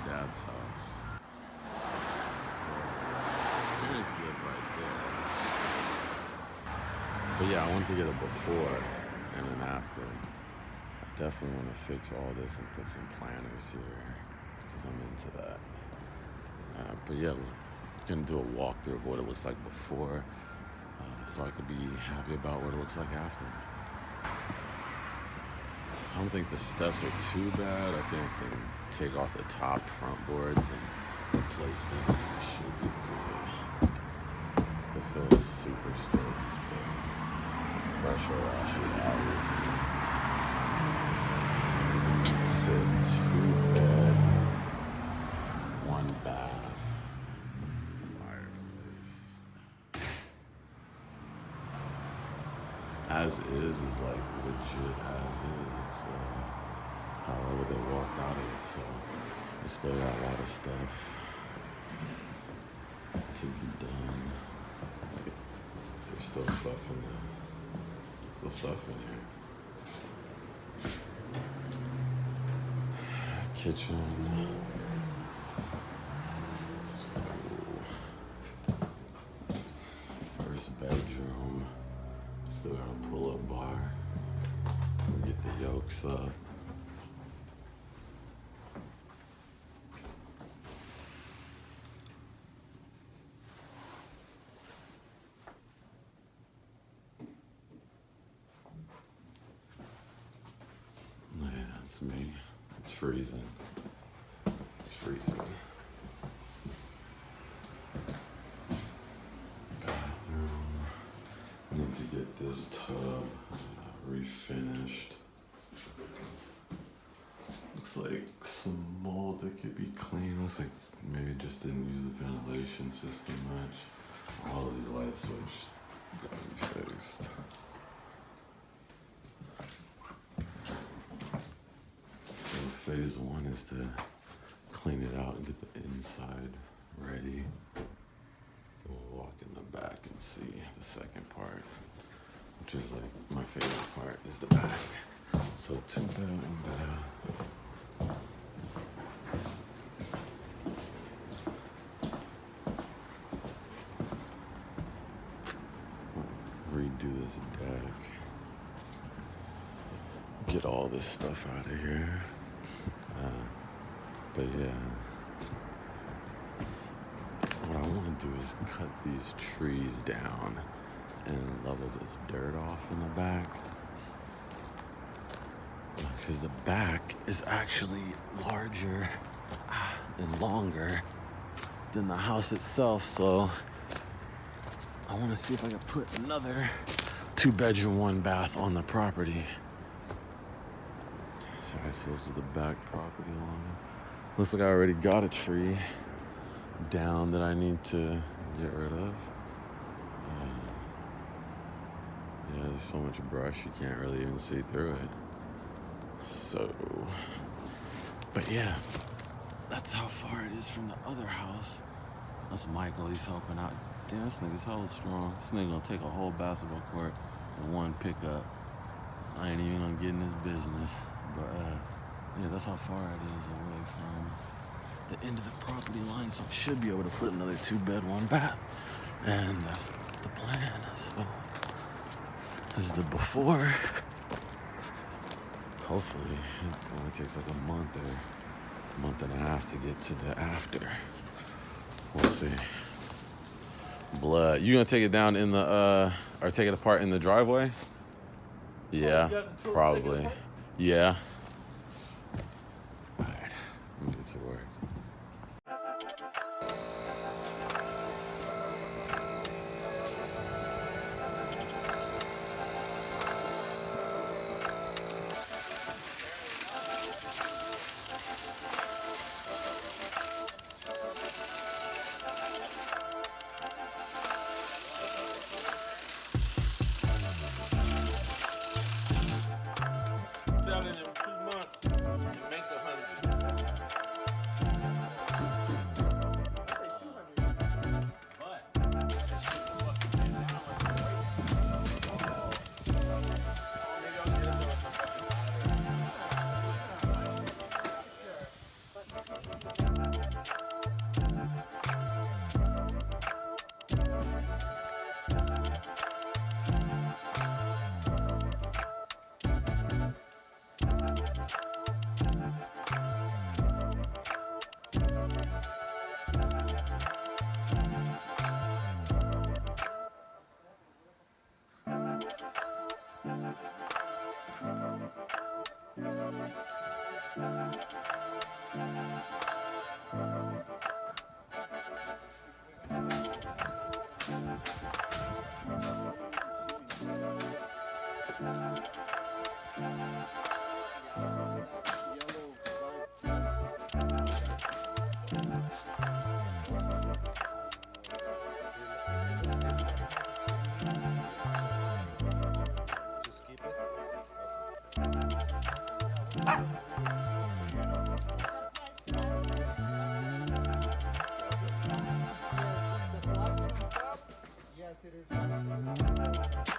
dad's house. So parents live right there. But yeah, I want to get a before and an after. I definitely want to fix all this and put some planters here because I'm into that. But yeah, we're gonna do a walkthrough of what it looks like before, so I could be happy about what it looks like after. I don't think the steps are too bad. I think I can take off the top front boards and replace them. It should be good. It feels super sturdy still. Pressure washer, obviously. Sit 2-bed, 1 bath, fireplace. As is like legit as is. It's however they walked out of it, so they still got a lot of stuff to be done. Like, there's still stuff in there. Still stuff in here. Kitchen. Let's go. First bedroom. Still got a pull-up bar. Get the yolks up. Yeah, that's me. It's freezing. It's freezing. Bathroom. I need to get this tub refinished. Looks like some mold that could be clean. Looks like maybe just didn't use the ventilation system much. All of these light switches gotta be fixed. So phase 1 is to clean it out and get the inside ready. Then we'll walk in the back and see the second part, which is like my favorite part, is the back. So 2-bed, 1 bath. Redo this deck. Get all this stuff out of here. But yeah, what I want to do is cut these trees down and level this dirt off in the back. Because the back is actually larger and longer than the house itself, so I want to see if I can put another 2-bedroom, 1 bath on the property. So I see this is the back property line. Looks like I already got a tree down that I need to get rid of. Yeah, there's so much brush you can't really even see through it. So, but yeah, that's how far it is from the other house. That's Michael, he's helping out. Damn, this nigga's hella strong. This nigga gonna take a whole basketball court and 1 pickup. I ain't even gonna get in his business. But yeah, that's how far it is away from the end of the property line. So I should be able to put another 2-bed, 1 bath. And that's the plan. So this is the before. Hopefully it only takes like a month or a month and a half to get to the after. We'll see. Blood. You gonna take it down in the or take it apart in the driveway? Yeah, probably. Yeah. All right, let me get to work. Telling them Just keep it. Yes, it is.